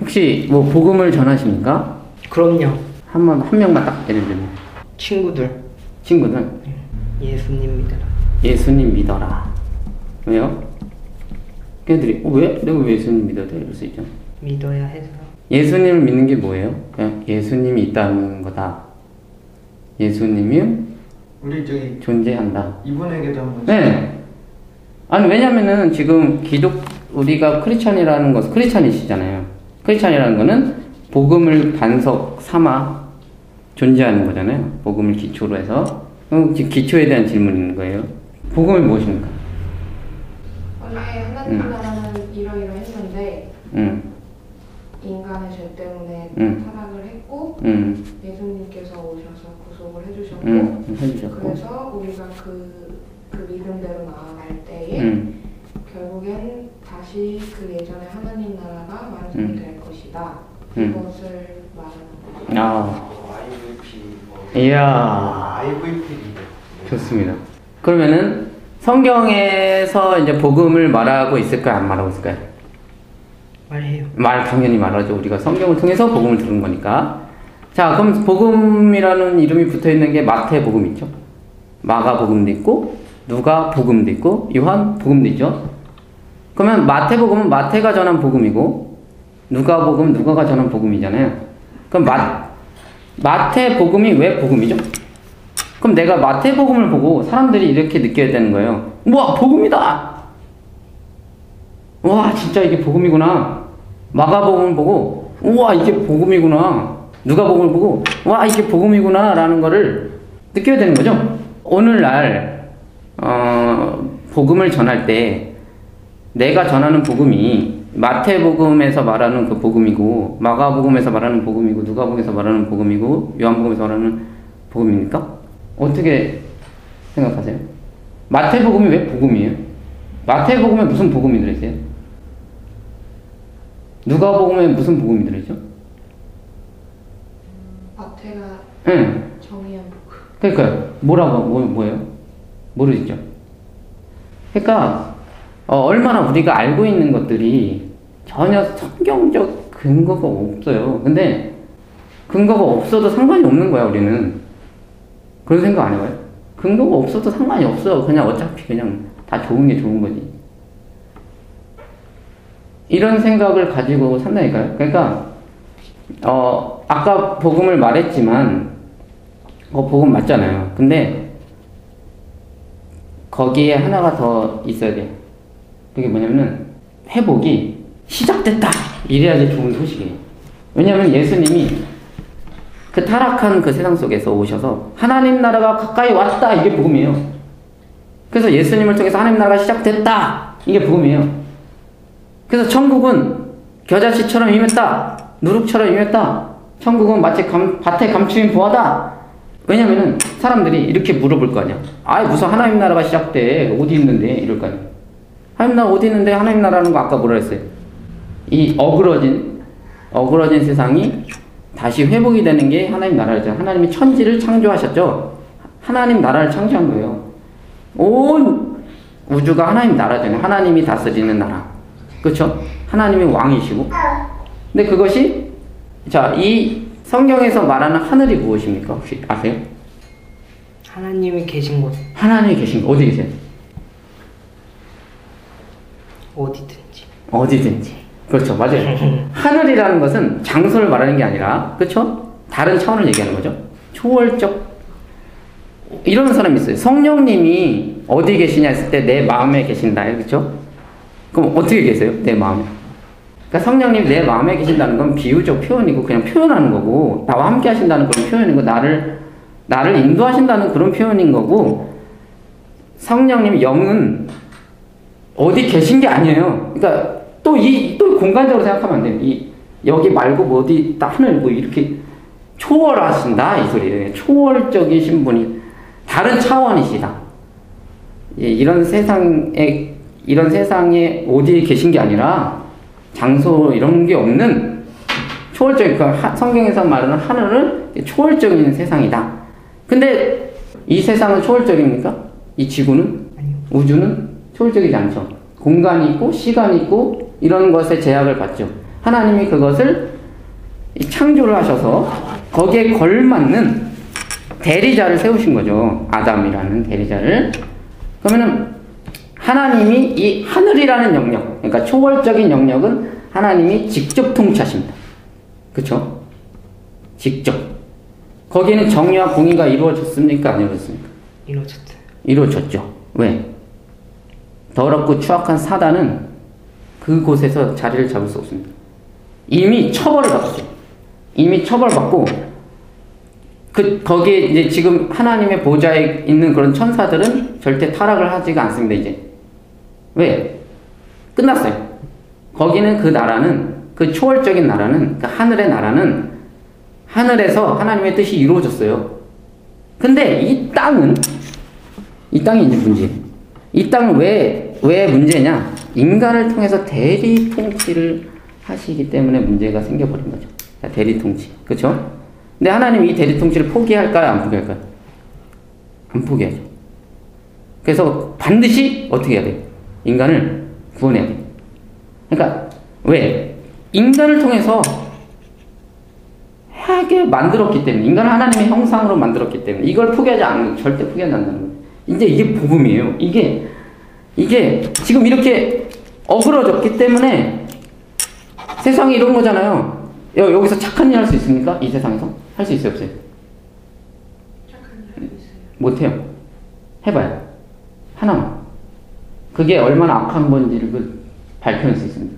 혹시 뭐 복음을 전하십니까? 그럼요. 한 명만 딱 예를 들면. 친구들. 네. 예수님 믿어라. 예수님 믿어라. 왜요? 걔들이 왜? 내가 왜 예수님 믿어야 돼? 이럴 수 있죠. 믿어야 해서. 예수님을 믿는 게 뭐예요? 그냥 예수님이 있다는 거다. 예수님이 우리 저기 존재한다. 이분에게도 한번. 네. 아니 왜냐면은 지금 우리가 크리스찬이라는 것은 크리스찬이시잖아요. 크리스찬이라는 거는 복음을 반석 삼아 존재하는 거잖아요. 복음을 기초로 해서. 그럼 기초에 대한 질문이 있는 거예요. 복음이 무엇입니까? 원래 하나님 나라는 이러이러했는데 인간의 죄 때문에 타락을 했고 예수님께서 오셔서 구속을 해주셨고 그래서 우리가 그 믿음대로 나아갈 때에 결국엔 다시 그 예전의 하나님 나라가 완성이 될 것이다. 그것을 말하는 거죠. IVP. 이야. IVP. 좋습니다. 그러면은 성경에서 이제 복음을 말하고 있을까요? 안 말하고 있을까요? 말해요. 당연히 말하죠. 우리가 성경을 통해서 복음을 들은 거니까. 자, 그럼 복음이라는 이름이 붙어 있는 게 마태복음 있죠? 마가복음도 있고, 누가복음도 있고, 요한복음도 있죠? 그러면 마태복음은 마태가 전한 복음이고, 누가복음, 누가가 전한 복음이잖아요. 그럼 마태복음이 왜 복음이죠? 그럼 내가 마태복음을 보고 사람들이 이렇게 느껴야 되는 거예요. 우와, 복음이다! 와, 진짜 이게 복음이구나. 마가복음을 보고, 우와, 이게 복음이구나. 누가복음을 보고, 와, 이게 복음이구나. 라는 거를 느껴야 되는 거죠. 오늘날, 복음을 전할 때, 내가 전하는 복음이 마태복음에서 말하는 그 복음이고, 마가복음에서 말하는 복음이고, 누가복음에서 말하는 복음이고, 요한복음에서 말하는 복음입니까? 어떻게 생각하세요? 마태복음이 왜 복음이에요? 마태복음에 무슨 복음이 들어있어요? 누가복음에 무슨 복음이 들어있죠? 마태가 응. 정의한 복음. 그러니까요. 뭐예요? 모르시죠? 그러니까 얼마나 우리가 알고 있는 것들이 전혀 성경적 근거가 없어요. 근데 근거가 없어도 상관이 없는 거야, 우리는. 그런 생각 안 해봐요? 근거가 없어도 상관이 없어. 그냥 어차피 그냥 다 좋은 게 좋은 거지. 이런 생각을 가지고 산다니까요. 그러니까 아까 복음을 말했지만 복음 맞잖아요. 근데 거기에 하나가 더 있어야 돼. 그게 뭐냐면은 회복이 시작됐다. 이래야지 좋은 소식이에요. 왜냐면 예수님이 그 타락한 그 세상 속에서 오셔서 하나님 나라가 가까이 왔다. 이게 복음이에요. 그래서 예수님을 통해서 하나님 나라가 시작됐다. 이게 복음이에요. 그래서 천국은 겨자씨처럼 임했다. 누룩처럼 임했다. 천국은 마치 밭에 감추인 보화다. 왜냐면은 사람들이 이렇게 물어볼 거 아니야. 무슨 하나님 나라가 시작돼. 어디 있는데? 이럴 거 아니야. 하나님 나라 어디 있는데? 하나님 나라는 거 아까 뭐라 했어요? 이 어그러진 세상이 다시 회복이 되는 게 하나님 나라죠. 하나님이 천지를 창조하셨죠. 하나님 나라를 창조한 거예요. 온 우주가 하나님 나라잖아요. 하나님이 다스리는 나라. 그렇죠? 하나님이 왕이시고. 근데 그것이 이 성경에서 말하는 하늘이 무엇입니까? 혹시 아세요? 하나님이 계신 곳. 하나님이 계신 곳 어디 계세요? 어디든지. 그렇죠. 맞아요. 하늘이라는 것은 장소를 말하는 게 아니라, 그렇죠? 다른 차원을 얘기하는 거죠. 초월적. 이런 사람이 있어요. 성령님이 어디 계시냐 했을 때 내 마음에 계신다. 그렇죠? 그럼 어떻게 계세요? 내 마음에. 그러니까 성령님이 내 마음에 계신다는 건 비유적 표현이고 그냥 표현하는 거고, 나와 함께 하신다는 그런 표현이고, 나를 인도하신다는 그런 표현인 거고, 성령님 영은 어디 계신 게 아니에요. 그러니까 또 공간적으로 생각하면 안 돼요. 여기 말고 뭐 어디 하늘 뭐 이렇게 초월하신다 이 소리예요. 초월적이신 분이 다른 차원이시다. 이런 세상에 어디에 계신 게 아니라 장소 이런 게 없는 초월적인, 성경에서 말하는 하늘은 초월적인 세상이다. 근데 이 세상은 초월적입니까? 이 지구는? 아니요. 우주는 초월적이지 않죠. 공간이 있고 시간이 있고 이런 것에 제약을 받죠. 하나님이 그것을 창조를 하셔서 거기에 걸맞는 대리자를 세우신 거죠. 아담이라는 대리자를. 그러면은 하나님이 이 하늘이라는 영역, 그러니까 초월적인 영역은 하나님이 직접 통치하십니다. 그쵸? 직접. 거기에는 정의와 공의가 이루어졌습니까? 안 이루어졌습니까? 이루어졌어요. 이루어졌죠. 왜? 더럽고 추악한 사단은 그곳에서 자리를 잡을 수 없습니다. 이미 처벌을 받았죠. 이미 처벌받고 거기에 이제 지금 하나님의 보좌에 있는 그런 천사들은 절대 타락을 하지가 않습니다. 이제 왜? 끝났어요. 거기는 그 나라는, 그 초월적인 나라는, 그 하늘의 나라는 하늘에서 하나님의 뜻이 이루어졌어요. 근데 이 땅이 이제 문제예요. 이 땅은 왜 문제냐? 인간을 통해서 대리 통치를 하시기 때문에 문제가 생겨버린 거죠. 대리 통치. 그쵸? 근데 하나님이 이 대리 통치를 포기할까요? 안 포기할까요? 안 포기하죠. 그래서 반드시 어떻게 해야 돼요? 인간을 구원해야 돼요. 그러니까 왜? 인간을 통해서 하게 만들었기 때문에, 인간을 하나님의 형상으로 만들었기 때문에 이걸 포기하지 않는, 절대 포기하지 않는다는 거예요. 이제 이게 복음이에요. 이게 지금 이렇게 어그러졌기 때문에 세상이 이런 거잖아요. 여기서 착한 일 할 수 있습니까? 이 세상에서? 할 수 있어요, 없어요? 착한 일 있어요. 못해요. 해봐요. 하나만. 그게 얼마나 악한 건지를 밝혀낼 수 있습니다.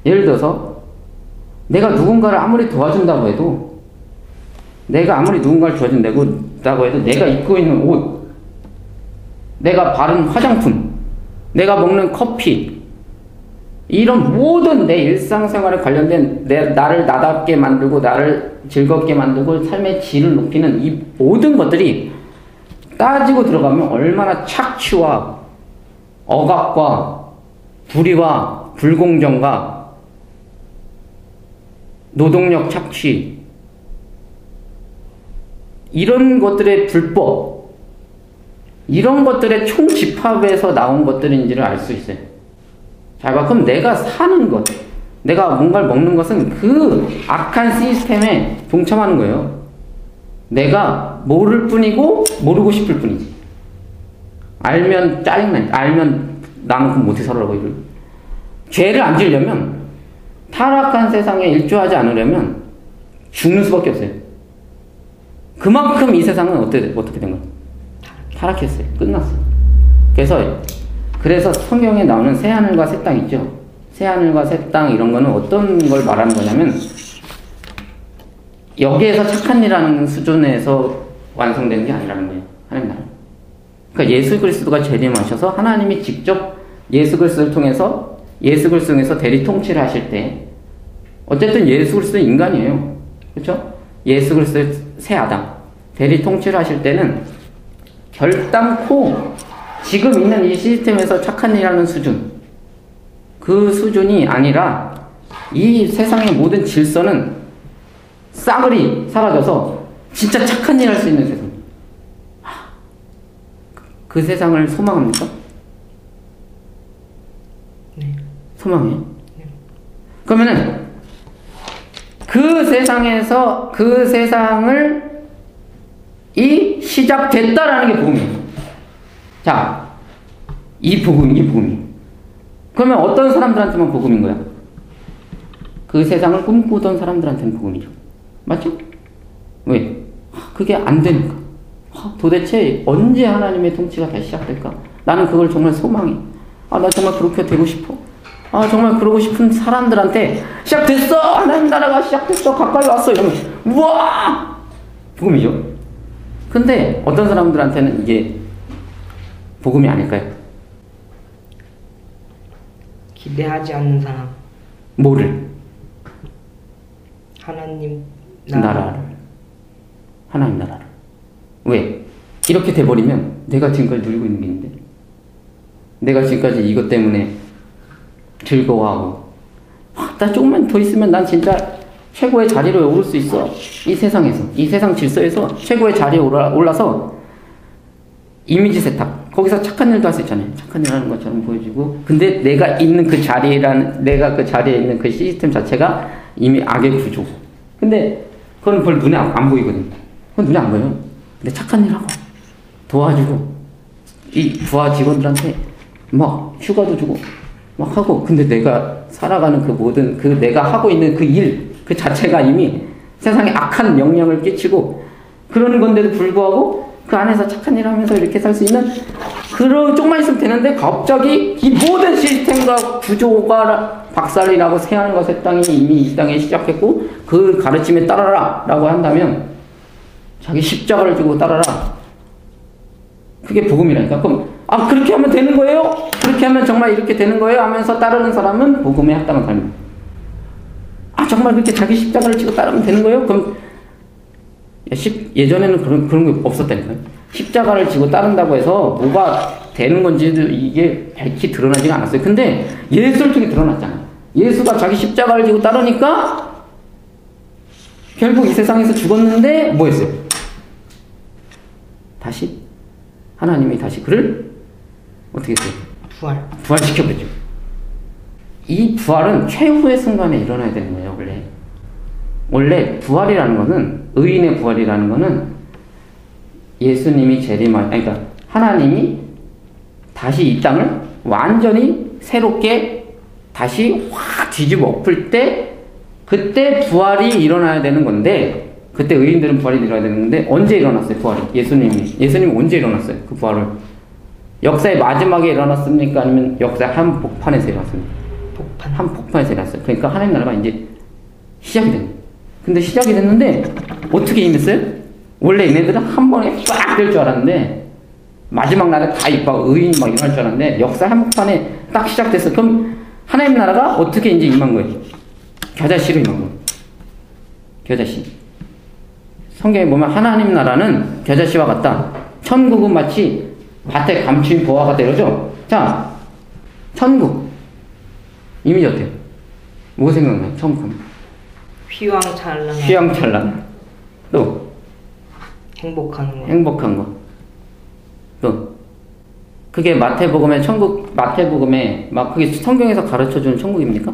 예를 들어서 내가 누군가를 아무리 도와준다고 해도, 내가 아무리 누군가를 도와준다고 해도 내가 입고 있는 옷, 내가 바른 화장품, 내가 먹는 커피, 이런 모든 내 일상생활에 관련된 나를 나답게 만들고 나를 즐겁게 만들고 삶의 질을 높이는 이 모든 것들이 따지고 들어가면 얼마나 착취와 억압과 불의와 불공정과 노동력 착취, 이런 것들의 불법, 이런 것들의 총집합에서 나온 것들인지를 알 수 있어요. 잘 봐. 그럼 내가 사는 것, 내가 뭔가를 먹는 것은 그 악한 시스템에 동참하는 거예요. 내가 모를 뿐이고 모르고 싶을 뿐이지. 알면 짜증나. 알면 나는 그럼 못해 살아라고 이러고. 죄를 안 지으려면, 타락한 세상에 일조하지 않으려면 죽는 수밖에 없어요. 그만큼 이 세상은 어떻게 된 거예요? 타락했어요. 끝났어요. 그래서 성경에 나오는 새하늘과 새 땅 있죠? 새하늘과 새 땅 이런 거는 어떤 걸 말하는 거냐면, 여기에서 착한 일하는 수준에서 완성되는 게 아니라는 거예요. 하나님 나라. 그러니까 예수 그리스도가 재림하셔서 하나님이 직접 예수 그리스도를 통해서 대리 통치를 하실 때, 어쨌든 예수 그리스도는 인간이에요. 그렇죠? 예수 그리스도의 새 아담 대리 통치를 하실 때는 결단코 지금 있는 이 시스템에서 착한 일하는 수준, 그 수준이 아니라 이 세상의 모든 질서는 싸그리 사라져서 진짜 착한 일 할 수 있는 세상. 그 세상을 소망합니까? 네. 소망해요? 네. 그러면은 그 세상에서 그 세상을 시작됐다라는 게 복음이에요. 자, 이 복음이. 그러면 어떤 사람들한테만 복음인 거야? 그 세상을 꿈꾸던 사람들한테는 복음이죠. 맞죠? 왜? 그게 안 되니까. 도대체 언제 하나님의 통치가 다시 시작될까? 나는 그걸 정말 소망해. 나 정말 그렇게 되고 싶어. 정말 그러고 싶은 사람들한테 시작됐어! 하나님 나라가 시작됐어! 가까이 왔어! 이러면 우와! 복음이죠. 근데 어떤 사람들한테는 이게 복음이 아닐까요? 기대하지 않는 사람. 뭐를? 하나님 나라를. 하나님 나라를. 왜? 이렇게 돼버리면 내가 지금까지 누리고 있는 게 있는데, 내가 지금까지 이것 때문에 즐거워하고, 나 조금만 더 있으면 난 진짜 최고의 자리로 오를 수 있어. 이 세상에서, 이 세상 질서에서 최고의 자리에 올라서 이미지 세탁, 거기서 착한 일도 할 수 있잖아요. 착한 일 하는 것처럼 보여지고. 근데 내가 있는 그 내가 그 자리에 있는 그 시스템 자체가 이미 악의 구조. 근데 그건 별 눈에 안 보이거든. 그건 눈에 안 보여요. 근데 착한 일 하고, 도와주고, 이 부하 직원들한테 막 휴가도 주고, 막 하고. 근데 내가 살아가는 그 모든, 그 내가 하고 있는 그 일, 그 자체가 이미 세상에 악한 영향을 끼치고, 그런 건데도 불구하고, 그 안에서 착한 일 하면서 이렇게 살 수 있는 그런 쪽만 있으면 되는데 갑자기 이 모든 시스템과 구조가 박살이 나고 새하늘과 새 땅이 이미 이 땅에 시작했고 그 가르침에 따라라 라고 한다면 자기 십자가를 지고 따라라. 그게 복음이라니까. 그럼 그렇게 하면 되는 거예요? 그렇게 하면 정말 이렇게 되는 거예요? 하면서 따르는 사람은 복음에 합당한 삶입니다. 정말 그렇게 자기 십자가를 지고 따르면 되는 거예요? 그럼 예전에는 그런 게 없었다니까요. 십자가를 지고 따른다고 해서 뭐가 되는 건지도 이게 밝히 드러나지가 않았어요. 근데 예수를 통해 드러났잖아요. 예수가 자기 십자가를 지고 따르니까 결국 이 세상에서 죽었는데 뭐 했어요? 다시 하나님이 다시 그를 어떻게 했어요? 부활시켜버렸죠. 이 부활은 최후의 순간에 일어나야 되는 거예요. 원래 부활이라는 것은, 의인의 부활이라는 것은 예수님이 그러니까 하나님이 다시 이 땅을 완전히 새롭게 다시 확 뒤집어 엎을 때 그때 부활이 일어나야 되는 건데, 그때 의인들은 부활이 일어나야 되는 건데 언제 일어났어요? 부활이. 예수님이 언제 일어났어요? 그 부활을. 역사의 마지막에 일어났습니까? 아니면 역사의 한복판에서 일어났습니까? 한복판에서 일어났어요. 그러니까 하나님 나라가 이제 시작이 됩니다. 근데 시작이 됐는데 어떻게 임했어요? 원래 얘네들은 한 번에 빡 될 줄 알았는데 마지막 날에 다 의인이 막 일어날 줄 알았는데 역사 한복판에 딱 시작됐어. 그럼 하나님 나라가 어떻게 이제 임한 거예요? 겨자씨로 임한 거예요. 겨자씨. 성경에 보면 하나님 나라는 겨자씨와 같다. 천국은 마치 밭에 감춘 보화가 같다 이러죠? 자, 천국. 이미지 어때요? 뭐 생각나요? 천국. 휘황찬란. 또 행복한 거. 또 그게 마태복음에 막 그게 성경에서 가르쳐주는 천국입니까?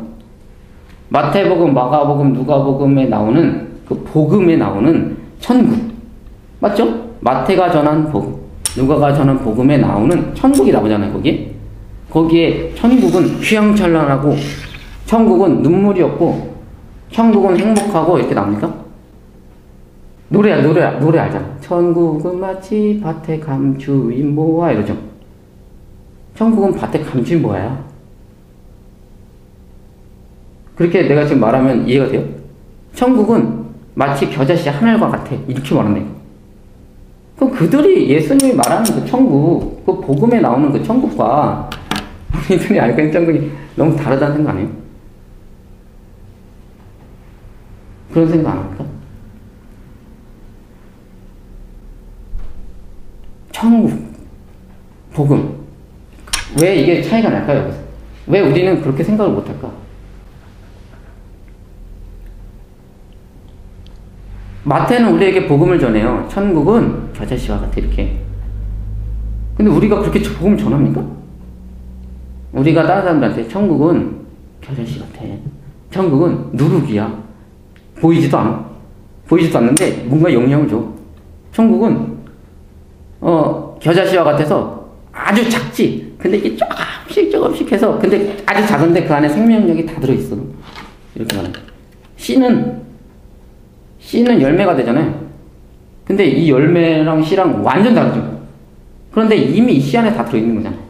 마태복음, 마가복음, 누가복음에 나오는 그 복음에 나오는 천국 맞죠? 마태가 전한 복음, 누가가 전한 복음에 나오는 천국이 나오잖아요. 거기에 천국은 휘황찬란하고 천국은 눈물이 없고 천국은 행복하고 이렇게 나옵니까? 노래 알잖아. 천국은 마치 밭에 감추인 보화 이러죠. 천국은 밭에 감추인 보화야. 그렇게 내가 지금 말하면 이해가 돼요? 천국은 마치 겨자씨 하늘과 같아. 이렇게 말하네. 그럼 그들이 예수님이 말하는 그 천국, 그 복음에 나오는 그 천국과 우리들이 알고 있는 천국이 너무 다르다는 생각 아니에요? 그런 생각 안 합니까? 천국, 복음. 왜 이게 차이가 날까요, 여기서? 왜 우리는 그렇게 생각을 못할까? 마태는 우리에게 복음을 전해요. 천국은 겨자씨와 같아, 이렇게. 근데 우리가 그렇게 복음을 전합니까? 우리가 다른 사람들한테 천국은 겨자씨 같아. 천국은 누룩이야. 보이지도 않는데 뭔가 영향을 줘. 천국은 겨자씨와 같아서 아주 작지. 근데 이게 조금씩 해서 근데 아주 작은데 그 안에 생명력이 다 들어있어. 이렇게 말하는 거야. 씨는 열매가 되잖아요. 근데 이 열매랑 씨랑 완전 다르죠. 그런데 이미 이 씨 안에 다 들어있는 거잖아요.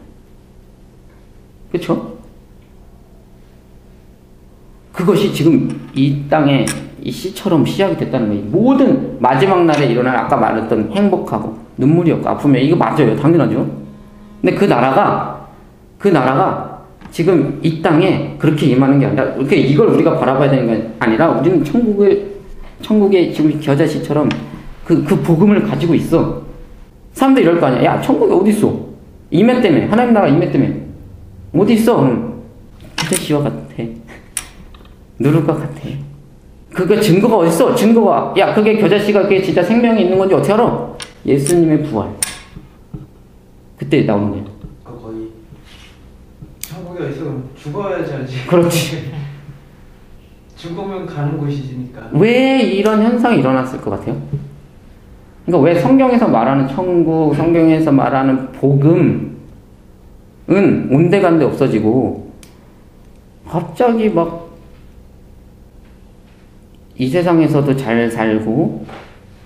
그쵸? 그것이 지금 이 땅에 이 씨처럼 시작이 됐다는 거예요. 모든 마지막 날에 일어날 아까 말했던 행복하고 눈물이 없고 아프면 이거 맞아요. 당연하죠. 근데 그 나라가 지금 이 땅에 그렇게 임하는 게 아니라 이렇게 이걸 우리가 바라봐야 되는 게 아니라 우리는 천국에 지금 겨자씨처럼 그 복음을 가지고 있어. 사람들이 이럴 거 아니야. 야, 천국이 어디 있어? 임했다며. 하나님 나라 임했다며. 어디 있어? 겨자씨와 같아. 누룩과 같아. 그게 증거가 어디 있어? 증거가. 야, 그게 겨자씨가 그게 진짜 생명이 있는 건지 어떻게 알아? 예수님의 부활. 그때 나오는 거예요. 거의 천국에 있으면 죽어야지 알지. 그렇지. 죽으면 가는 곳이니까. 왜 이런 현상이 일어났을 것 같아요? 그러니까 왜 성경에서 말하는 천국, 성경에서 말하는 복음은 온데간데 없어지고 갑자기 막 이 세상에서도 잘 살고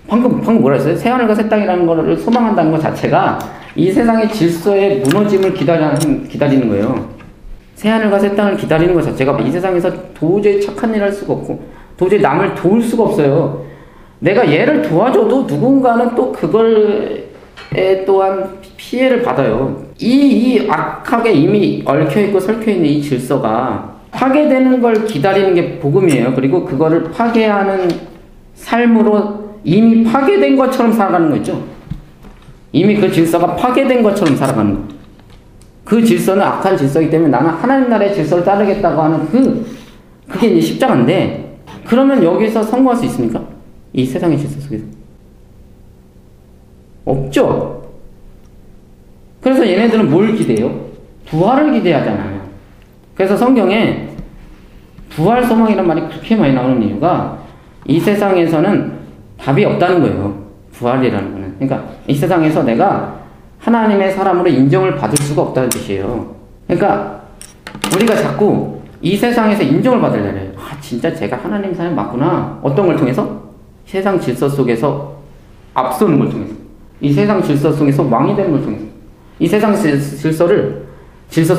방금 뭐라 했어요? 새하늘과 새 땅이라는 거를 소망한다는 것 자체가 이 세상의 질서의 무너짐을 기다리는 거예요. 새하늘과 새 땅을 기다리는 것 자체가 이 세상에서 도저히 착한 일을 할 수가 없고 도저히 남을 도울 수가 없어요. 내가 얘를 도와줘도 누군가는 또 그걸에 또한 피해를 받아요. 이 악하게 이미 얽혀있고 설켜있는 이 질서가 파괴되는 걸 기다리는 게 복음이에요. 그리고 그거를 파괴하는 삶으로 이미 파괴된 것처럼 살아가는 거 있죠. 이미 그 질서가 파괴된 것처럼 살아가는 거. 그 질서는 악한 질서이기 때문에 나는 하나님 나라의 질서를 따르겠다고 하는 그게 이제 십자가인데, 그러면 여기서 성공할 수 있습니까? 이 세상의 질서 속에서. 없죠. 그래서 얘네들은 뭘 기대해요? 부활을 기대하잖아요. 그래서 성경에 부활 소망이란 말이 그렇게 많이 나오는 이유가 이 세상에서는 답이 없다는 거예요. 부활이라는 거는. 그러니까 이 세상에서 내가 하나님의 사람으로 인정을 받을 수가 없다는 뜻이에요. 그러니까 우리가 자꾸 이 세상에서 인정을 받으려고 해요. 아, 진짜 제가 하나님 사람 맞구나. 어떤 걸 통해서? 세상 질서 속에서 앞서는 걸 통해서. 이 세상 질서 속에서 왕이 되는 걸 통해서. 이 세상 질서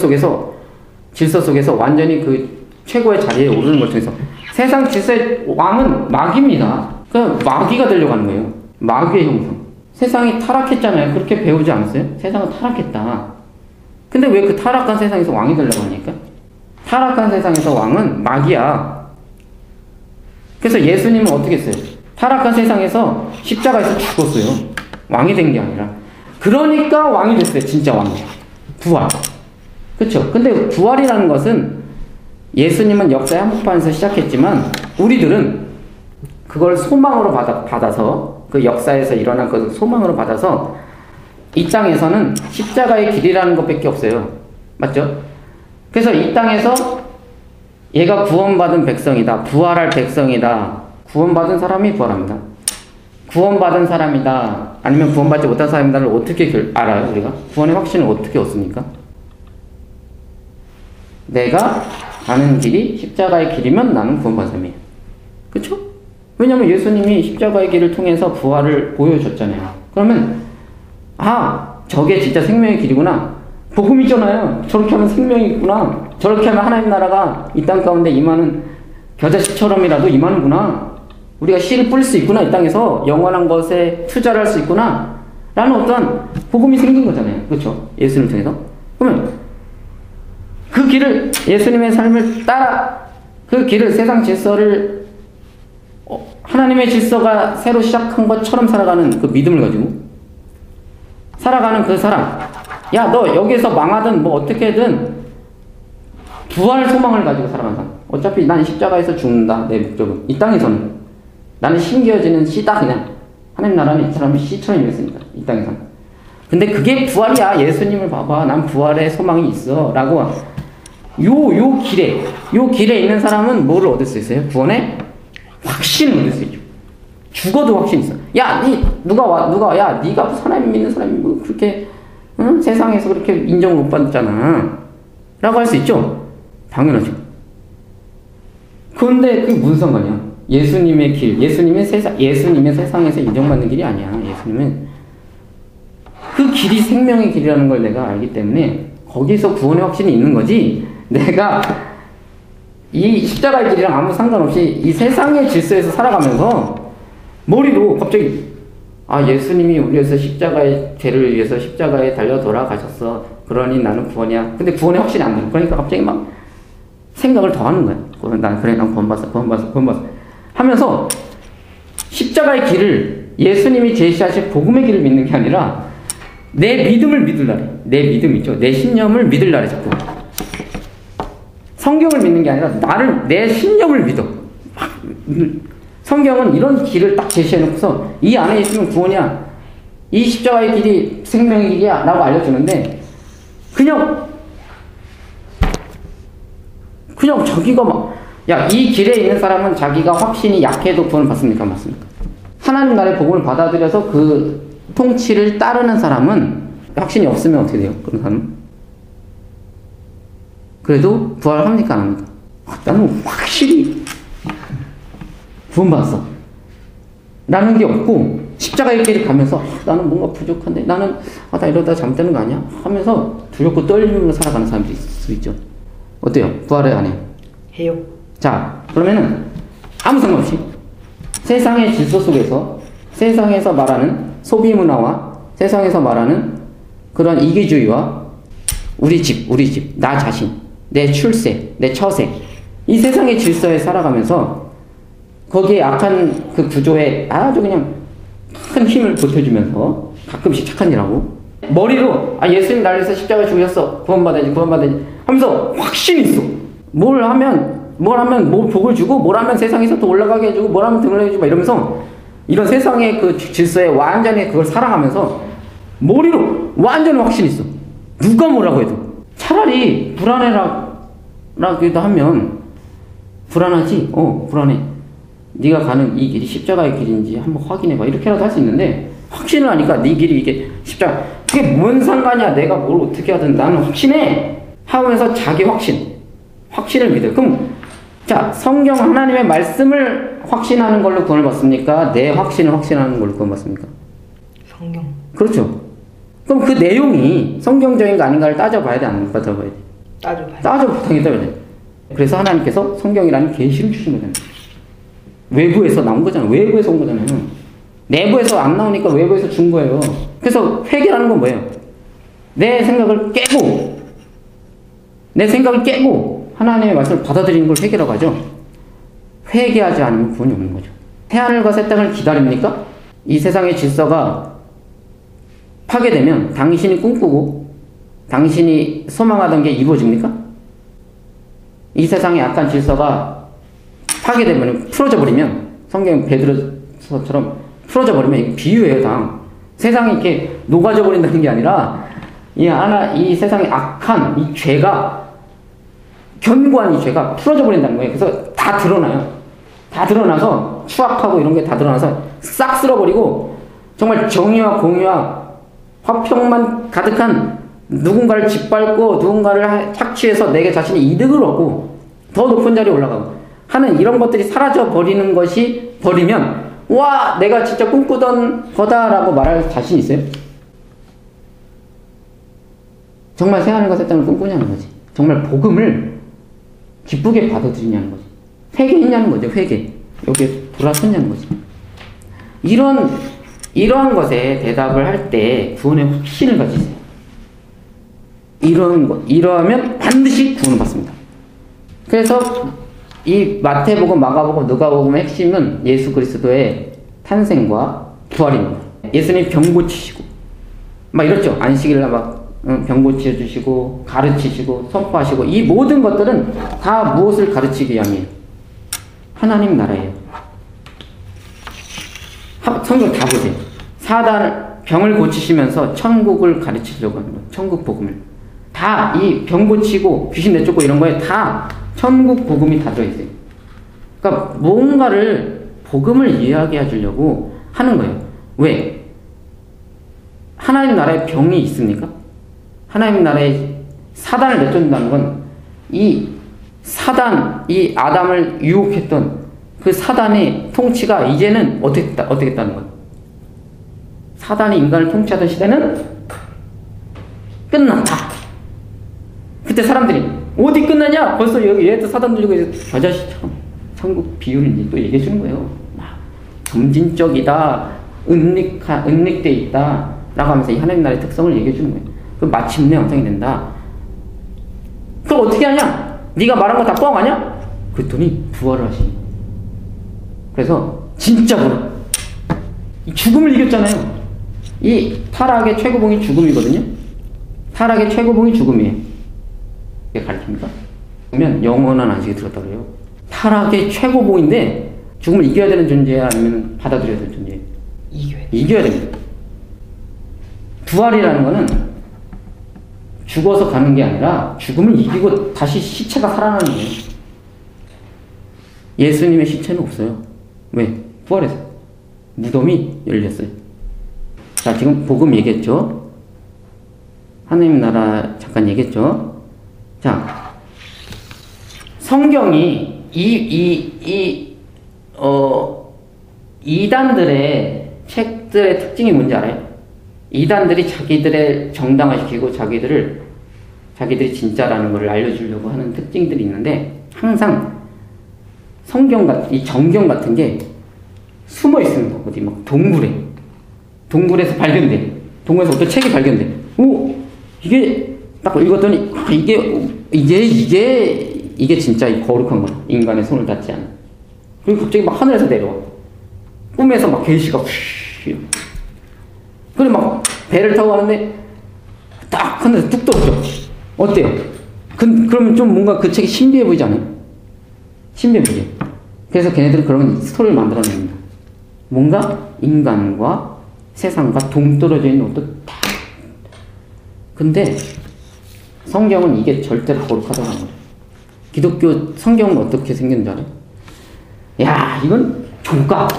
속에서 완전히 그 최고의 자리에 오르는 걸 통해서. 세상 질서의 왕은 마귀입니다. 그 마귀가 되려고 하는 거예요. 마귀의 형성. 세상이 타락했잖아요. 그렇게 배우지 않았어요? 세상은 타락했다. 근데 왜 그 타락한 세상에서 왕이 되려고 하니까? 타락한 세상에서 왕은 마귀야. 그래서 예수님은 어떻게 했어요? 타락한 세상에서 십자가에서 죽었어요. 왕이 된 게 아니라. 그러니까 왕이 됐어요. 진짜 왕이. 부활. 그쵸? 근데 부활이라는 것은 예수님은 역사의 한복판에서 시작했지만 우리들은 그걸 소망으로 받아서 그 역사에서 일어난 것을 소망으로 받아서 이 땅에서는 십자가의 길이라는 것밖에 없어요. 맞죠? 그래서 이 땅에서 얘가 구원받은 백성이다. 부활할 백성이다. 구원받은 사람이 부활합니다. 구원받은 사람이다. 아니면 구원받지 못한 사람이다를 어떻게 알아요? 우리가? 구원의 확신을 어떻게 얻습니까? 내가 가는 길이 십자가의 길이면 나는 구원받은 사람이에요. 그쵸? 왜냐면 예수님이 십자가의 길을 통해서 부활을 보여줬잖아요. 그러면 저게 진짜 생명의 길이구나. 복음이잖아요. 저렇게 하면 생명이 있구나. 저렇게 하면 하나님 나라가 이 땅 가운데 임하는 겨자씨처럼이라도 임하는구나. 우리가 씨를 뿌릴 수 있구나. 이 땅에서 영원한 것에 투자를 할 수 있구나. 라는 어떤 복음이 생긴 거잖아요. 그렇죠? 예수님을 통해서. 그러면 그 길을, 예수님의 삶을 따라 그 길을, 세상 질서를 하나님의 질서가 새로 시작한 것처럼 살아가는 그 믿음을 가지고 살아가는 그 사람. 야, 너 여기에서 망하든 뭐 어떻게든 부활 소망을 가지고 살아가는 사람. 어차피 난 십자가에서 죽는다. 내 목적은. 이 땅에서는. 나는 심겨지는 씨다. 그냥. 하나님 나라는 이 사람이 씨처럼 임했으니까. 이 땅에서는. 근데 그게 부활이야. 예수님을 봐봐. 난 부활의 소망이 있어. 라고. 요 길에 있는 사람은 뭐를 얻을 수 있어요? 구원의 확신을 얻을 수 있죠. 죽어도 확신 있어. 야, 야, 네가 하나님 믿는 사람이 뭐 그렇게, 응? 세상에서 그렇게 인정을 못 받잖아. 라고 할 수 있죠? 당연하죠. 그런데 그게 무슨 상관이야? 예수님의 길, 예수님의 세상에서 인정받는 길이 아니야. 예수님은 그 길이 생명의 길이라는 걸 내가 알기 때문에 거기서 구원의 확신이 있는 거지. 내가 이 십자가의 길이랑 아무 상관없이 이 세상의 질서에서 살아가면서 머리로 갑자기 예수님이 우리 위해서 십자가의 죄를 위해서 십자가에 달려 돌아가셨어. 그러니 나는 구원이야. 근데 구원의 확신이 안 돼. 그러니까 갑자기 막 생각을 더 하는 거야. 난 구원 받았어. 하면서 십자가의 길을, 예수님이 제시하신 복음의 길을 믿는 게 아니라 내 믿음을 믿으려래. 내 믿음 있죠. 내 신념을 믿으려래 자꾸. 성경을 믿는 게 아니라 내 신념을 믿어. 성경은 이런 길을 딱 제시해놓고서 이 안에 있으면 구원이야. 이 십자가의 길이 생명의 길이야 라고 알려주는데 그냥 자기가 막 이 길에 있는 사람은 자기가 확신이 약해도 구원을 받습니까? 맞습니까? 하나님 나라의 복음을 받아들여서 그 통치를 따르는 사람은 확신이 없으면 어떻게 돼요? 그런 사람은? 그래도 부활합니까? 안 합니까? 나는 확실히 구원받았어 라는 게 없고 십자가의 길을 가면서 나는 뭔가 부족한데 나는 나 이러다 잘못되는 거 아니야? 하면서 두렵고 떨리면서 살아가는 사람들이 있을 수 있죠. 어때요? 부활을 안 해요? 해요. 자, 그러면은 아무 상관없이 세상의 질서 속에서 세상에서 말하는 소비 문화와 세상에서 말하는 그런 이기주의와 우리 집, 나 자신, 내 출세, 내 처세 이 세상의 질서에 살아가면서 거기에 악한 그 구조에 아주 그냥 큰 힘을 보태주면서 가끔씩 착한 일하고 머리로 예수님 나를 위해서 십자가 죽으셨어 구원받아야지 하면서 확신이 있어. 뭘 하면 뭐 복을 주고 뭘 하면 세상에서 더 올라가게 해주고 뭘 하면 등을 해주고 이러면서 이런 세상의 그 질서에 완전히 그걸 살아가면서 머리로 완전히 확신이 있어. 누가 뭐라고 해도. 차라리 불안해라기도 하면 불안하지? 불안해. 네가 가는 이 길이 십자가의 길인지 한번 확인해봐. 이렇게라도 할 수 있는데 확신을 하니까 네 길이 이게 십자가 그게 뭔 상관이야. 내가 뭘 어떻게 하든 나는 확신해 하면서 자기 확신을 믿어요. 그럼 자, 성경 하나님의 말씀을 확신하는 걸로 구원을 받습니까? 내 확신을 확신하는 걸로 구원 받습니까? 성경. 그렇죠. 그럼 그 내용이 성경적인가 아닌가를 따져봐야 돼, 안 따져봐야 돼? 당연히 따져봐야 돼. 그래서 하나님께서 성경이라는 계시를 주신 거잖아요. 외부에서 나온 거잖아요. 외부에서 온 거잖아요. 내부에서 안 나오니까 외부에서 준 거예요. 그래서 회개라는 건 뭐예요? 내 생각을 깨고 하나님의 말씀을 받아들이는 걸 회개라고 하죠. 회개하지 않으면 구원이 없는 거죠. 새하늘과 새 땅을 기다립니까? 이 세상의 질서가 파괴되면 당신이 꿈꾸고 당신이 소망하던 게 이루어집니까? 이 세상의 악한 질서가 파괴되면 풀어져 버리면 성경 베드로서처럼 풀어져 버리면 비유예요. 다 세상이 이렇게 녹아져 버린다는 게 아니라 이 세상의 악한 이 죄가 견고한 이 죄가 풀어져 버린다는 거예요. 그래서 다 드러나요. 다 드러나서 추악하고 이런 게 다 드러나서 싹 쓸어버리고 정말 정의와 공의와 화평만 가득한 누군가를 짓밟고 누군가를 착취해서 내게 자신의 이득을 얻고 더 높은 자리에 올라가고 하는 이런 것들이 사라져 버리는 것이 버리면 와 내가 진짜 꿈꾸던 거다라고 말할 자신 있어요? 정말 새하늘과 새 땅을 꿈꾸냐는 거지. 정말 복음을 기쁘게 받아들이냐는 거지. 회개했냐는 거죠. 회개. 여기에 돌아섰냐는 거지. 이러한 것에 대답을 할 때 구원의 확신을 가지세요. 이러하면 반드시 구원을 받습니다. 그래서 이 마태복음, 마가복음, 누가복음의 핵심은 예수 그리스도의 탄생과 부활입니다. 예수님 병 고치시고 막 이렇죠. 안식일날 병 고쳐주시고 가르치시고 선포하시고 이 모든 것들은 다 무엇을 가르치기 위함이에요? 하나님 나라예요. 성경 다 보세요. 병을 고치시면서 천국을 가르치려고 하는 거예요. 천국 복음을. 다 이 병 고치고 귀신 내쫓고 이런 거에 다 천국 복음이 다 들어있어요. 그러니까 뭔가를 복음을 이해하게 해주려고 하는 거예요. 왜? 하나님 나라에 병이 있습니까? 하나님 나라에 사단을 내쫓는다는 건 이 아담을 유혹했던 그 사단의 통치가 이제는 어떻게 됐다는 거예요? 사단이 인간을 통치하던 시대는 끝났다. 그때 사람들이 어디 끝나냐? 벌써 여기 얘도 사단 들리고 저 자식처럼 천국 비유를 또 얘기해 주는 거예요. 점진적이다, 은닉돼 있다 라고 하면서 이 하나님 나라의 특성을 얘기해 주는 거예요. 그럼 마침내 완성이 된다. 그럼 어떻게 하냐? 네가 말한 거 다 뻥 아냐? 그랬더니 부활을 하시니. 그래서 진짜로 이 죽음을 이겼잖아요. 이 타락의 최고봉이 죽음이거든요. 타락의 최고봉이 죽음이에요. 이게 가르칩니까? 그러면 영원한 안식에 들었다고 그래요. 타락의 최고봉인데 죽음을 이겨야 되는 존재야 아니면 받아들여야 되는 존재예요? 이겨야 돼. 이겨야 됩니다. 부활이라는 거는 죽어서 가는 게 아니라 죽음을 이기고 다시 시체가 살아나는 거예요. 예수님의 시체는 없어요. 왜? 부활해서. 무덤이 열렸어요. 자, 지금 복음 얘기했죠? 하나님 나라 잠깐 얘기했죠? 자, 성경이 이단들의 책들의 특징이 뭔지 알아요? 이단들이 자기들의 정당화시키고 자기들이 진짜라는 걸 알려주려고 하는 특징들이 있는데, 항상 이 정경 같은 게 숨어 있습니다. 어디 막 동굴에서 발견돼. 동굴에서 어떤 책이 발견돼. 오, 이게 딱 읽었더니 이게 진짜 이 거룩한 거야. 인간의 손을 닿지 않아. 그리고 갑자기 막 하늘에서 내려와. 꿈에서 막 계시가 휘. 그리고 막 배를 타고 가는데 딱 하늘에서 뚝 떨어져. 어때요? 그러면 좀 뭔가 그 책이 신비해 보이지 않아요? 신비해 보이죠? 그래서 걔네들은 그런 스토리를 만들어냅니다. 뭔가 인간과 세상과 동떨어져 있는 어떤 근데 성경은 이게 절대로 거룩하다고 하는 거예요. 기독교 성경은 어떻게 생겼는지 알아요? 야, 이건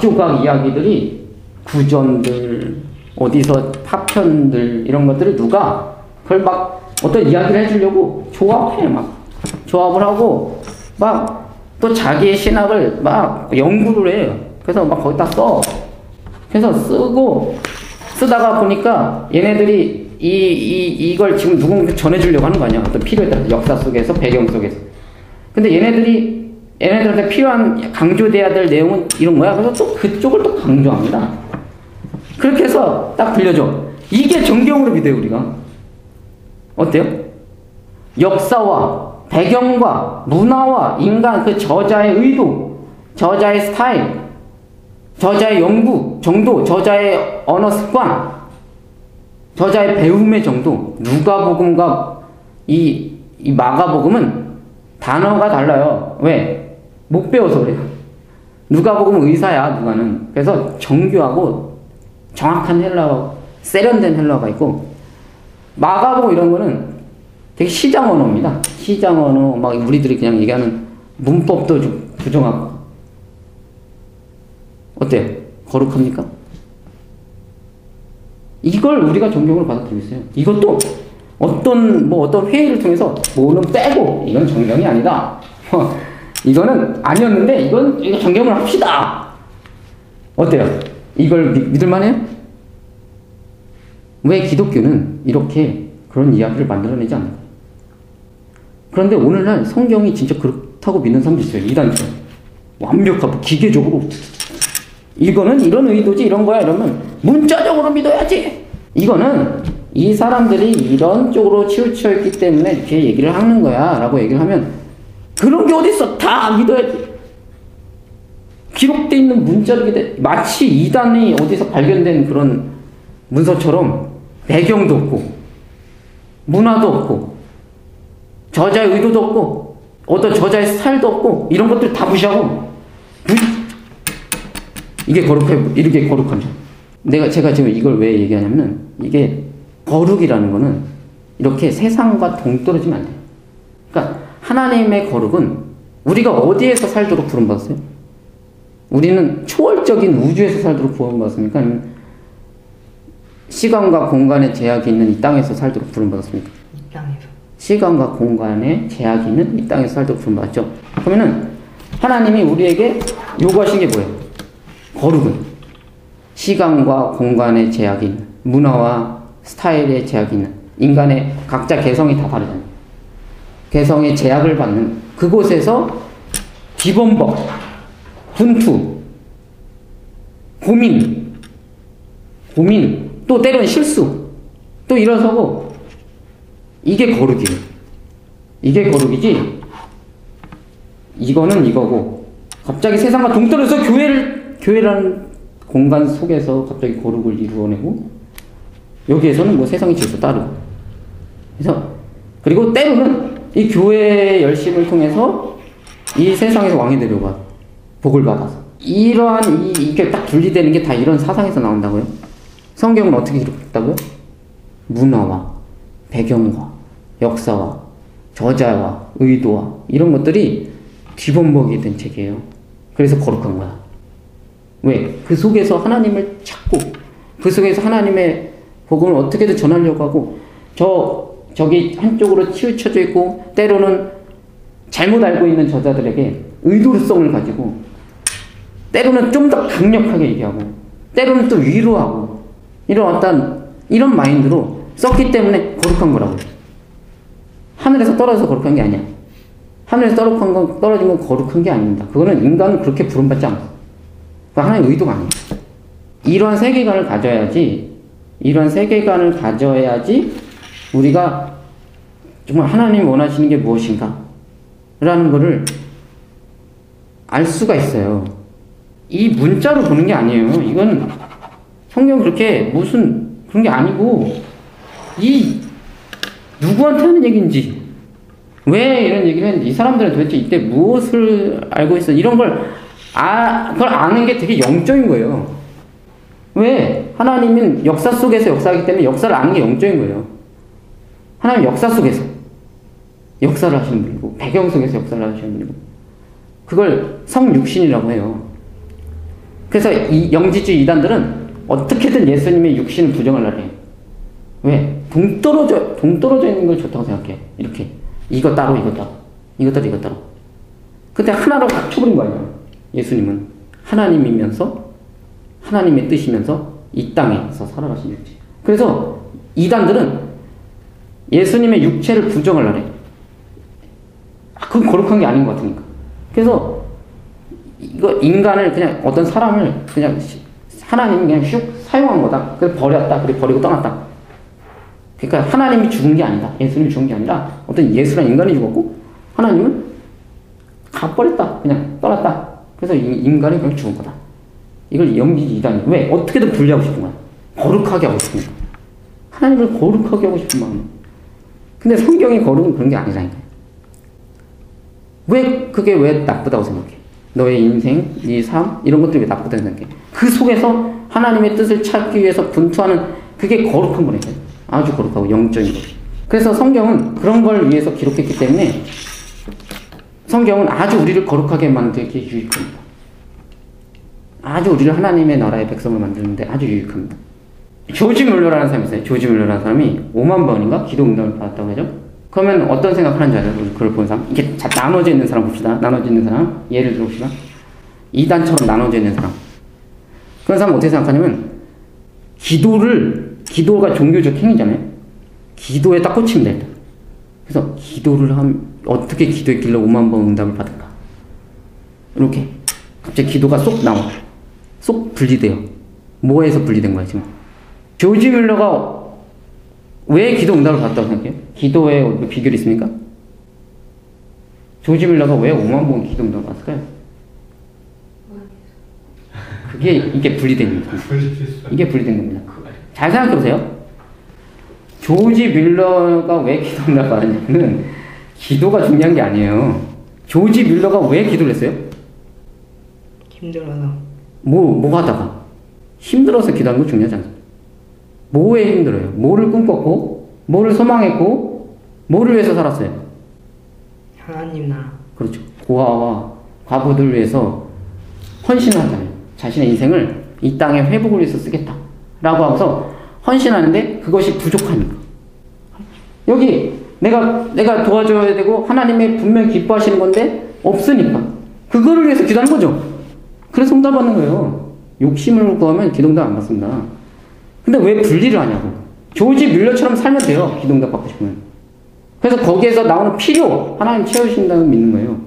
조각 이야기들이 구전들, 어디서 파편들, 이런 것들을 누가 그걸 막 어떤 이야기를 해주려고 조합을 하고 막 또 자기의 신학을 막 연구를 해요. 그래서 막 거기다 써. 그래서 쓰다가 보니까 얘네들이 이걸 지금 누군가 전해주려고 하는 거 아니야. 어떤 필요에 따라서 역사 속에서, 배경 속에서. 근데 얘네들한테 필요한 강조돼야 될 내용은 이런 거야. 그래서 또 그쪽을 또 강조합니다. 그렇게 해서 딱 들려줘. 이게 정경으로 믿어요, 우리가. 어때요? 역사와 배경과 문화와 인간 그 저자의 의도, 저자의 스타일, 저자의 연구 정도, 저자의 언어 습관, 저자의 배움의 정도. 누가복음과 이 마가복음은 단어가 달라요. 왜? 못 배워서 그래요. 누가복음은 의사야, 누가는. 그래서 정교하고 정확한 헬라어, 세련된 헬라어가 있고, 마가복음 이런 거는 되게 시장 언어입니다. 시장 언어, 막 우리들이 그냥 얘기하는 문법도 좀 부정하고. 어때요? 거룩합니까? 이걸 우리가 정경으로 받아들이고 있어요. 이것도 어떤 회의를 통해서 뭐는 빼고 이건 정경이 아니다. 이거는 아니었는데 이거 정경을 합시다. 어때요? 이걸 믿을만해요? 왜 기독교는 이렇게 그런 이야기를 만들어내지 않나요? 그런데 오늘날 성경이 진짜 그렇다고 믿는 사람도 있어요. 이단처럼. 완벽하고 기계적으로 이거는 이런 의도지 이런 거야 이러면 문자적으로 믿어야지. 이거는 이 사람들이 이런 쪽으로 치우쳐 있기 때문에 이렇게 얘기를 하는 거야 라고 얘기를 하면 그런 게 어딨어. 다 믿어야지. 기록되어 있는 문자로 마치 이단이 어디서 발견된 그런 문서처럼 배경도 없고 문화도 없고 저자의 의도도 없고 어떤 저자의 스타일도 없고 이런 것들 다 무시하고 이게 거룩한 점. 제가 지금 이걸 왜 얘기하냐면은 이게 거룩이라는 거는 이렇게 세상과 동떨어지면 안 돼요. 그러니까 하나님의 거룩은 우리가 어디에서 살도록 부름받았어요? 우리는 초월적인 우주에서 살도록 부름받았습니까? 아니면 시간과 공간의 제약이 있는 이 땅에서 살도록 부름받았습니까? 이 땅에서. 시간과 공간의 제약이 있는 이 땅에서 살도록 부름받았죠. 그러면은 하나님이 우리에게 요구하신 게 뭐예요? 거룩은 시간과 공간의 제약이 있는, 문화와 스타일의 제약이 있는, 인간의 각자 개성이 다 다르잖아요. 개성의 제약을 받는 그곳에서 기본법, 분투, 고민, 또 때로는 실수, 또 일어서고 이게 거룩이에요. 이게 거룩이지 이거는 이거고 갑자기 세상과 동떨어져서 교회라는 공간 속에서 갑자기 거룩을 이루어내고 여기에서는 뭐 세상의 질서 따르고 그래서 그리고 때로는 이 교회의 열심을 통해서 이 세상에서 왕이 되려고 복을 받아서 이러한 이렇게 딱 분리되는 게 다 이런 사상에서 나온다고요? 성경은 어떻게 기록했다고요? 문화와 배경과 역사와 저자와 의도와 이런 것들이 뒤범벅이 된 책이에요. 그래서 거룩한 거야. 왜? 그 속에서 하나님을 찾고 그 속에서 하나님의 복음을 어떻게든 전하려고 하고 저기 한쪽으로 치우쳐져 있고 때로는 잘못 알고 있는 저자들에게 의도성을 가지고 때로는 좀 더 강력하게 얘기하고 때로는 또 위로하고 이런 마인드로 썼기 때문에 거룩한 거라고. 하늘에서 떨어져서 거룩한 게 아니야. 하늘에서 떨어진 건 거룩한 게 아닙니다. 그거는 인간은 그렇게 부름받지 않았어. 그 하나님의 의도가 아니야. 이러한 세계관을 가져야지 우리가 정말 하나님이 원하시는 게 무엇인가 라는 거를 알 수가 있어요. 이 문자로 보는 게 아니에요. 이건 성경 그렇게 무슨 그런 게 아니고 이 누구한테 하는 얘기인지 왜 이런 얘기를 했는지 이 사람들은 도대체 이때 무엇을 알고 있어 이런 걸 그걸 아는 게 되게 영적인 거예요. 왜? 하나님은 역사 속에서 역사하기 때문에 역사를 아는 게 영적인 거예요. 하나님 역사 속에서 역사를 하시는 분이고 배경 속에서 역사를 하시는 분이고 그걸 성육신이라고 해요. 그래서 이 영지주의 이단들은 어떻게든 예수님의 육신을 부정을 하려 해요. 왜? 동떨어져 있는 걸 좋다고 생각해. 이렇게 이거 따로 이거 따로 이거 따로 이거 따로. 근데 하나로 갖춰버린 거 아니에요. 예수님은 하나님이면서 하나님의 뜻이면서 이 땅에서 살아가신 육체. 그래서 이단들은 예수님의 육체를 부정을 하래. 그건 거룩한 게 아닌 것 같으니까. 그래서 이거 인간을 그냥 어떤 사람을 그냥 하나님이 그냥 슉 사용한 거다. 그래서 버렸다. 그리고 버리고 떠났다. 그러니까 하나님이 죽은 게 아니다. 예수님이 죽은 게 아니라 어떤 예수란 인간이 죽었고 하나님은 가버렸다. 그냥 떠났다. 그래서 인간이 그냥 죽은 거다. 이걸 영지주의 이단이 왜? 어떻게든 분리하고 싶은 거야. 거룩하게 하고 싶은 거야. 하나님을 거룩하게 하고 싶은 마음. 근데 성경의 거룩은 그런 게 아니라니까. 그게 왜 나쁘다고 생각해? 너의 인생, 네 삶 이런 것들이 왜 나쁘다고 생각해? 그 속에서 하나님의 뜻을 찾기 위해서 분투하는 그게 거룩한 거라니까요. 아주 거룩하고 영적인 거. 그래서 성경은 그런 걸 위해서 기록했기 때문에 성경은 아주 우리를 거룩하게 만들기에 유익합니다. 아주 우리를 하나님의 나라의 백성을 만드는데 아주 유익합니다. 조지 뮬러라는 사람이 있어요. 조지 뮬러라는 사람이 5만 번인가 기도 응답을 받았다고 하죠. 그러면 어떤 생각하는지 알아요? 그걸 보는 사람. 이게 나눠져 있는 사람 봅시다. 나눠져 있는 사람. 예를 들어 봅시다. 이단처럼 나눠져 있는 사람. 그런 사람은 어떻게 생각하냐면 기도가 종교적 행위잖아요. 기도에 딱 꽂히면 됩니다. 그래서 기도를 어떻게 기도했길래 5만 번 응답을 받을까? 이렇게 갑자기 기도가 쏙 나와. 쏙 분리돼요. 뭐에서 분리된 거야 지금? 조지 뮬러가 왜 기도 응답을 받았다고 생각해요? 기도에 비결이 있습니까? 조지 뮬러가 왜 5만 번 기도 응답을 받았을까요? 이게 분리된 겁니다. 이게 분리된 겁니다. 잘 생각해 보세요. 조지 뮬러가 왜 기도 응답을 받았냐면 기도가 중요한 게 아니에요. 조지 뮬러가 왜 기도를 했어요? 힘들어서. 뭐 하다가 힘들어서 기도하는 거 중요하지 않습니다. 뭐에 힘들어요? 뭐를 꿈꿨고 뭐를 소망했고 뭐를 위해서 살았어요? 하나님 나라. 그렇죠. 고아와 과부들을 위해서 헌신을 하잖아요. 자신의 인생을 이 땅의 회복을 위해서 쓰겠다 라고 하고서 헌신하는데 그것이 부족하니까 여기 내가 도와줘야 되고 하나님의 분명히 기뻐하시는 건데 없으니까 그거를 위해서 기도하는 거죠. 그래서 응답 받는 거예요. 욕심을 구하면 기도응답 안 받습니다. 근데 왜 분리를 하냐고. 조지 뮬러처럼 살면 돼요. 기도응답 받고 싶으면. 그래서 거기에서 나오는 필요 하나님 채우신다고 믿는 거예요.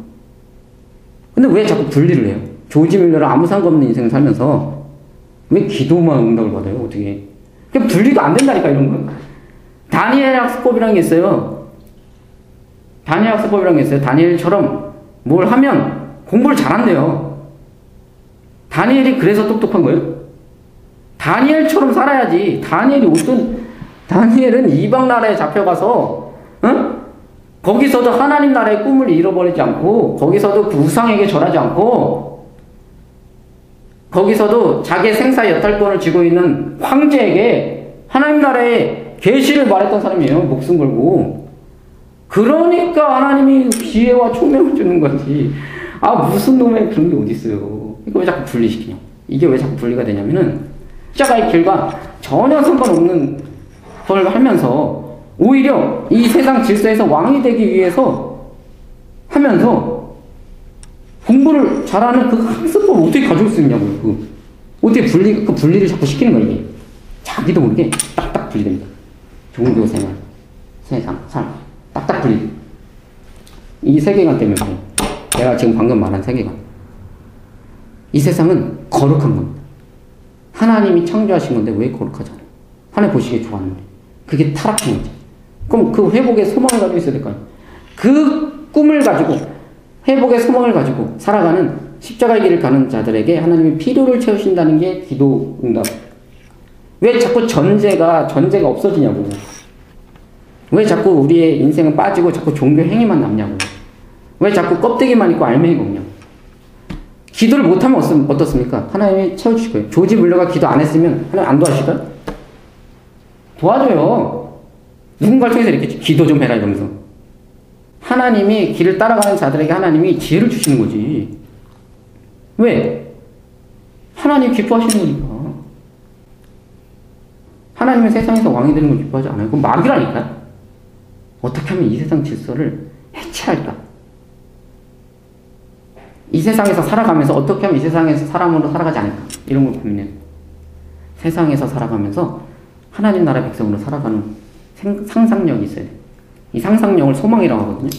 근데 왜 자꾸 분리를 해요? 조지 뮬러랑 아무 상관없는 인생을 살면서 왜 기도만 응답을 받아요? 어떻게? 그냥 분리가 안 된다니까 이런 건. 다니엘 학습법이라는 게 있어요. 다니엘처럼 뭘 하면 공부를 잘한대요. 다니엘이 그래서 똑똑한 거예요? 다니엘처럼 살아야지. 다니엘은 이방 나라에 잡혀가서, 거기서도 하나님 나라의 꿈을 잃어버리지 않고, 거기서도 그 우상에게 절하지 않고, 거기서도 자기의 생사 여탈권을 쥐고 있는 황제에게 하나님 나라의 계시를 말했던 사람이에요. 목숨 걸고. 그러니까 하나님이 기회와 총명을 주는 거지. 아, 무슨 놈의 그런 게 어디 있어요. 이거 왜 자꾸 분리시키냐. 이게 왜 자꾸 분리가 되냐면은 십자가의 길과 전혀 상관없는 걸 하면서 오히려 이 세상 질서에서 왕이 되기 위해서 하면서 공부를 잘하는 그 학습법을 어떻게 가져올 수 있냐고요. 어떻게 그 분리를 자꾸 시키는 거예요, 이게. 자기도 모르게 딱딱 분리됩니다. 종교 생활, 세상, 삶. 딱딱 분리. 이 세계관 때문에 그래요. 내가 지금 방금 말한 세계관. 이 세상은 거룩한 겁니다. 하나님이 창조하신 건데 왜 거룩하잖아요. 하나님 보시기에 좋았는데. 그게 타락한 거죠. 그럼 그 회복의 소망을 가지고 있어야 될 거 아니에요. 그 꿈을 가지고, 회복의 소망을 가지고 살아가는 십자가의 길을 가는 자들에게 하나님이 필요를 채우신다는 게 기도 응답. 왜 자꾸 전제가 없어지냐고. 왜 자꾸 우리의 인생은 빠지고 자꾸 종교 행위만 남냐고. 왜 자꾸 껍데기만 있고 알맹이가 없냐고. 기도를 못하면 어떻습니까? 하나님이 채워주실 거예요. 조지 물러가 기도 안 했으면 하나님 안 도와주실까요? 도와줘요. 누군가를 통해서 이렇게 기도 좀 해라 이러면서. 하나님이 길을 따라가는 자들에게 하나님이 지혜를 주시는 거지. 왜? 하나님 기뻐하시는 거니까. 하나님은 세상에서 왕이 되는 걸 기뻐하지 않아요. 그건 마귀라니까요. 어떻게 하면 이 세상 질서를 해체할까? 이 세상에서 살아가면서 어떻게 하면 이 세상에서 사람으로 살아가지 않을까? 이런 걸 고민해요. 세상에서 살아가면서 하나님 나라 백성으로 살아가는 상상력이 있어야 돼요. 이 상상력을 소망이라고 하거든요.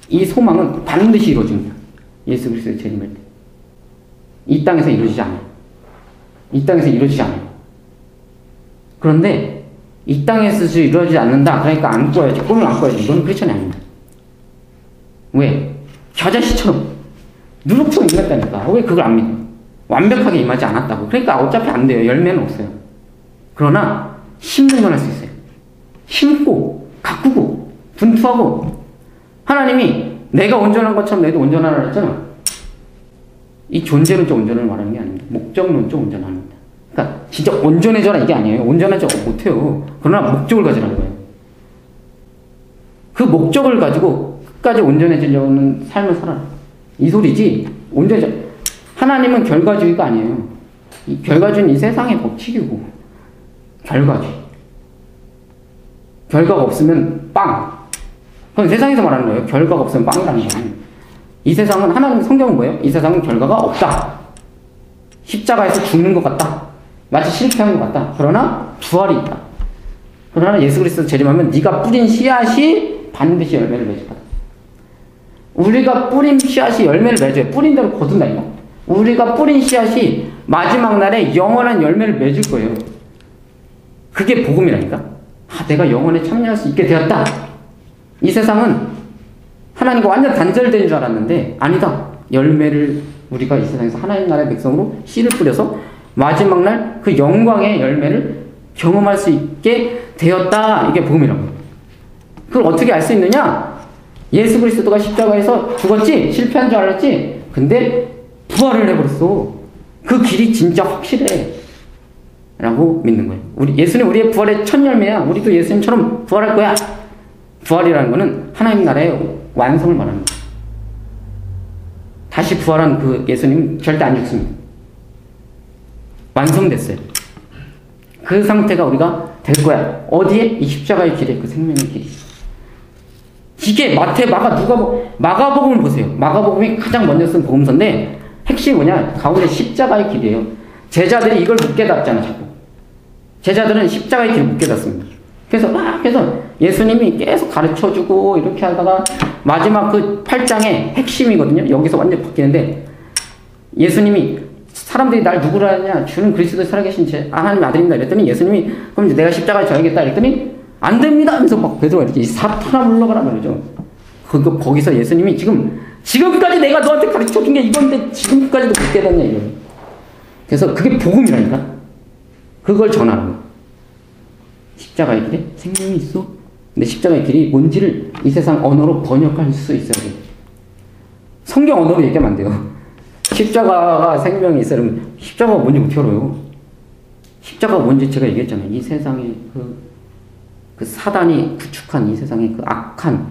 이 소망은 반드시 이루어집니다. 예수 그리스도의 재림할 때. 이 땅에서 이루어지지 않아요. 이 땅에서 이루어지지 않아요. 그런데 이 땅에서 이루어지지 않는다. 그러니까 안 꿔야지. 꿈을 안 꿔야지. 이건 크리스천이 아닙니다. 왜? 겨자씨처럼 누룩처럼 임했다니까. 왜 그걸 안 믿어? 완벽하게 임하지 않았다고. 그러니까 어차피 안 돼요. 열매는 없어요. 그러나 심는 건 할 수 있어요. 심고 가꾸고 분투하고. 하나님이 내가 온전한 것처럼 너희도 온전하라 했잖아. 이 존재론적 온전을 말하는 게 아닙니다. 목적론적 온전하는 겁니다. 그러니까 진짜 온전해져라 이게 아니에요. 온전하지 못해요. 그러나 목적을 가지라는 거예요. 그 목적을 가지고 끝까지 온전해지려는 삶을 살아라. 이 소리지. 온전해져. 하나님은 결과주의가 아니에요. 이 결과주의는 이 세상의 법칙이고. 결과주의. 결과가 없으면 빵. 그건 세상에서 말하는 거예요. 결과가 없으면 빵이라는 거예요. 이 세상은 하나님 성경은 뭐예요? 이 세상은 결과가 없다. 십자가에서 죽는 것 같다. 마치 실패한 것 같다. 그러나 부활이 있다. 그러나 예수 그리스도 재림하면 네가 뿌린 씨앗이 반드시 열매를 맺을 거다. 우리가 뿌린 씨앗이 열매를 맺어요. 뿌린 대로 거둔다니까. 우리가 뿌린 씨앗이 마지막 날에 영원한 열매를 맺을 거예요. 그게 복음이라니까. 아, 내가 영원에 참여할 수 있게 되었다. 이 세상은 하나님과 완전 단절된 줄 알았는데 아니다. 열매를 우리가 이 세상에서 하나님 나라의 백성으로 씨를 뿌려서 마지막 날 그 영광의 열매를 경험할 수 있게 되었다. 이게 복음이라고. 그걸 어떻게 알 수 있느냐? 예수 그리스도가 십자가에서 죽었지? 실패한 줄 알았지? 근데 부활을 해버렸어. 그 길이 진짜 확실해. 라고 믿는 거예요. 예수님 우리의 부활의 첫 열매야. 우리도 예수님처럼 부활할 거야. 부활이라는 거는 하나님 나라의 완성을 말하는 거예요. 다시 부활한 그 예수님은 절대 안 죽습니다. 완성됐어요. 그 상태가 우리가 될 거야. 어디에? 이 십자가의 길에 그 생명의 길이. 이게 마가복음을 보세요. 마가복음이 가장 먼저 쓴 복음서인데 핵심이 뭐냐? 가운데 십자가의 길이에요. 제자들이 이걸 못 깨닫잖아, 자꾸. 제자들은 십자가의 길을 못 깨닫습니다. 그래서 예수님이 계속 가르쳐주고 이렇게 하다가 마지막 그 8장의 핵심이거든요. 여기서 완전히 바뀌는데 예수님이 사람들이 날 누구라 하냐? 주는 그리스도 살아계신 하나님의 아들입니다. 이랬더니 예수님이 그럼 이제 내가 십자가에 져야겠다. 이랬더니 안 됩니다. 하면서 막 베드로가 이렇게 사탄아 물러가라 그러죠. 거기서 예수님이 지금까지 내가 너한테 가르쳐준 게 이건데 지금까지도 못 깨닫냐 이거예요. 그래서 그게 복음이라니까. 그걸 전하는 거예요. 십자가의 길에 생명이 있어. 근데 십자가의 길이 뭔지를 이 세상 언어로 번역할 수 있어야 돼요. 성경 언어로 얘기하면 안 돼요. 십자가가 생명이 있어요. 그러면 십자가가 뭔지 어떻게 알아요? 십자가가 뭔지 제가 얘기했잖아요. 이 세상의 그 그 사단이 구축한 이 세상의 그 악한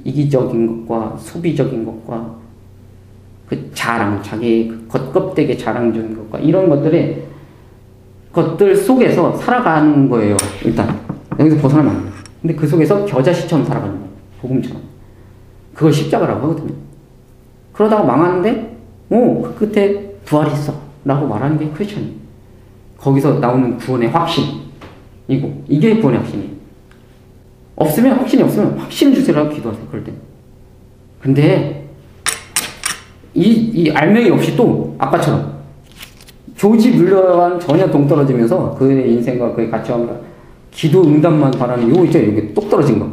이기적인 것과 소비적인 것과 그 자랑, 자기의 그 겉껍데기에 자랑 주는 것과 이런 것들 속에서 살아가는 거예요. 일단 여기서 벗어나면 안 돼요. 근데 그 속에서 겨자씨처럼 살아가는 거예요. 복음처럼. 그걸 십자가라고 하거든요. 그러다가 망하는데 그 끝에 부활이 있어 라고 말하는 게 크리스천이에요. 거기서 나오는 구원의 확신이고 이게 구원의 확신이에요. 확신이 없으면 확신 주세요라고 기도하세요. 그럴 때. 근데 이 알맹이 없이 또 아까처럼 조지 뮬러와는 전혀 동떨어지면서 그의 인생과 그의 가치관과 기도 응답만 바라는 요거 있죠. 여기 똑 떨어진 거.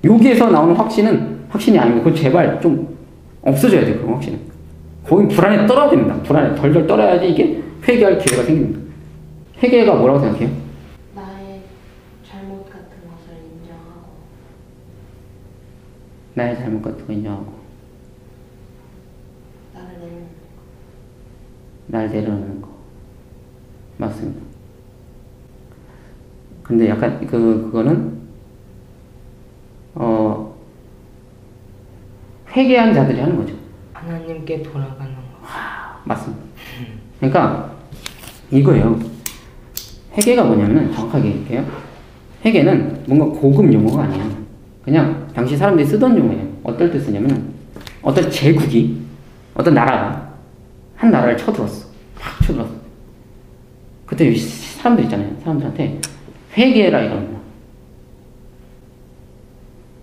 여기에서 나오는 확신이 아니고 그건 제발 좀 없어져야 돼요. 그런 확신은. 거기 불안에 떨어야 됩니다. 불안에 덜덜 떨어야지 이게 회개할 기회가 생깁니다. 회개가 뭐라고 생각해요? 나의 잘못 같은 것을 인정하고 나의 잘못 같은 거 인정하고 나를 내려놓는 거. 날 내려놓는 거. 맞습니다. 근데 약간 그거는 회개한 자들이 하는 거죠. 하나님께 돌아가는 거. 맞습니다. 그러니까 이거예요. 회개가 뭐냐면은 정확하게 얘기해요. 회개는 뭔가 고급 용어가 아니에요. 그냥 당시 사람들이 쓰던 용어예요. 어떨 때 쓰냐면은 어떤 제국이 어떤 나라가 한 나라를 쳐들었어. 팍 쳐들었어. 그때 사람들 있잖아요. 사람들한테 회개해라 이럽니다.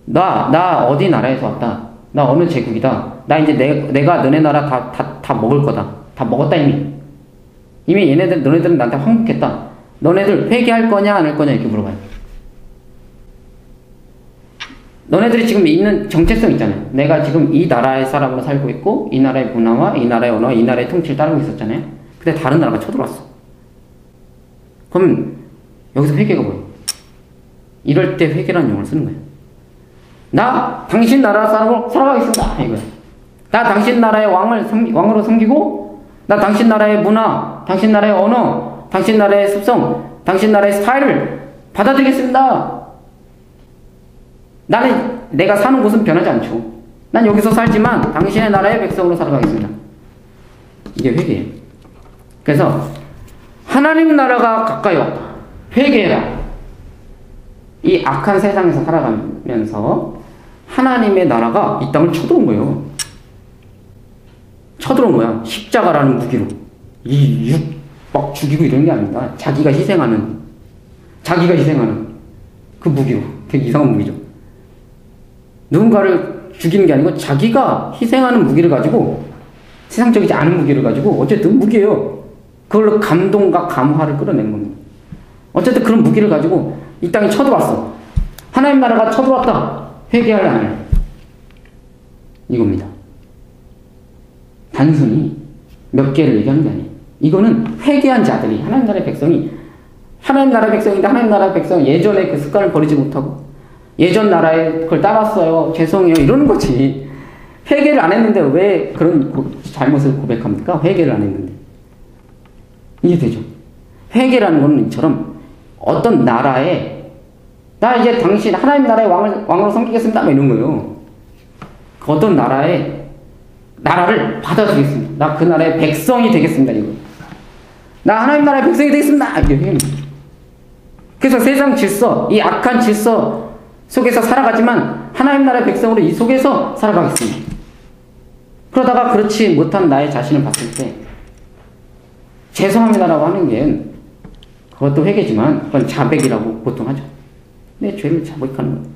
나 어디 나라에서 왔다. 나 어느 제국이다. 나 이제 내가 너네 나라 다 먹을 거다. 다 먹었다 이미. 이미 너네들은 나한테 항복했다. 너네들 회개할 거냐 안 할 거냐 이렇게 물어봐요. 너네들이 지금 있는 정체성 있잖아요. 내가 지금 이 나라의 사람으로 살고 있고 이 나라의 문화와 이 나라의 언어와 이 나라의 통치를 따르고 있었잖아요. 근데 다른 나라가 쳐들어왔어. 그럼 여기서 회개가 뭐예요? 이럴 때 회개라는 용어를 쓰는 거예요. 나 당신 나라 사람으로 살아가겠습니다. 이거예요. 나 당신 나라의 왕으로 섬기고 나 당신 나라의 문화, 당신 나라의 언어, 당신 나라의 습성, 당신 나라의 스타일을 받아들이겠습니다. 나는 내가 사는 곳은 변하지 않죠. 난 여기서 살지만 당신의 나라의 백성으로 살아가겠습니다. 이게 회개예요. 그래서 하나님 나라가 가까이 왔다. 회개해라. 이 악한 세상에서 살아가면서 하나님의 나라가 이 땅을 쳐들어온 거예요. 쳐들어온 거야. 십자가라는 무기로. 막 죽이고 이런 게 아닙니다. 자기가 희생하는 그 무기로. 되게 이상한 무기죠. 누군가를 죽이는 게 아니고 자기가 희생하는 무기를 가지고 세상적이지 않은 무기를 가지고 어쨌든 무기예요. 그걸로 감동과 감화를 끌어내는 겁니다. 어쨌든 그런 무기를 가지고 이 땅에 쳐들어왔어. 하나님 나라가 쳐들어왔다. 회개할래 안 할래? 이겁니다. 단순히 몇 개를 얘기하는 게 아니에요. 이거는 회개한 자들이 하나님 나라의 백성이 하나님 나라의 백성인데 하나님 나라의 백성은 예전에 그 습관을 버리지 못하고 예전 나라에 그걸 따랐어요. 죄송해요. 이러는 거지. 회개를 안 했는데 왜 그런 잘못을 고백합니까? 회개를 안 했는데. 이해되죠? 회개라는 거는 이처럼 어떤 나라에 나 이제 당신 하나님 나라의 왕으로 섬기겠습니다. 뭐 이런 거예요. 그 어떤 나라를 받아들이겠습니다. 나 그 나라의 백성이 되겠습니다. 이거. 나 하나님 나라의 백성이 되겠습니다. 이게 회개입니다. 그래서 세상 질서, 이 악한 질서 속에서 살아가지만 하나님 나라의 백성으로 이 속에서 살아가겠습니다. 그러다가 그렇지 못한 나의 자신을 봤을 때 죄송합니다라고 하는 게 그것도 회개지만 그건 자백이라고 보통 하죠. 내 죄를 자백하는 거예요.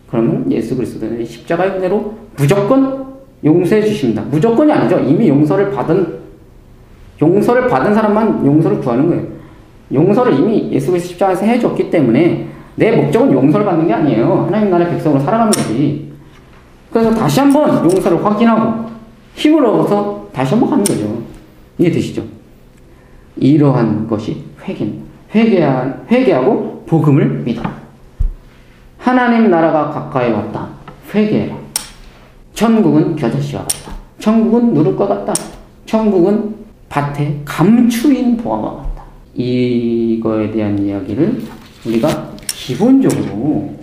그러면 예수 그리스도는 십자가의 은혜로 무조건 용서해 주십니다. 무조건이 아니죠. 이미 용서를 받은 사람만 용서를 구하는 거예요. 용서를 이미 예수 그리스도 십자가에서 해줬기 때문에 내 목적은 용서를 받는 게 아니에요. 하나님 나라의 백성으로 살아가는 거지. 그래서 다시 한번 용서를 확인하고 힘을 얻어서 다시 한번 가는 거죠. 이해되시죠? 이러한 것이 회개입니다. 회개하고 복음을 믿어. 하나님 나라가 가까이 왔다. 회개해라. 천국은 겨자씨와 같다. 천국은 누룩과 같다. 천국은 밭에 감추인 보화와 같다. 이거에 대한 이야기를 우리가 기본적으로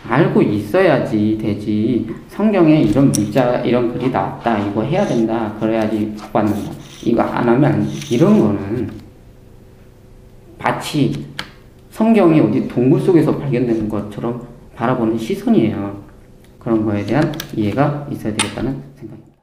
알고 있어야지 되지. 성경에 이런 문자, 이런 글이 나왔다. 이거 해야 된다. 그래야지 복 받는다. 이거 안 하면 안 돼. 이런 거는 마치 성경이 어디 동굴 속에서 발견되는 것처럼 바라보는 시선이에요. 그런 거에 대한 이해가 있어야 되겠다는 생각입니다.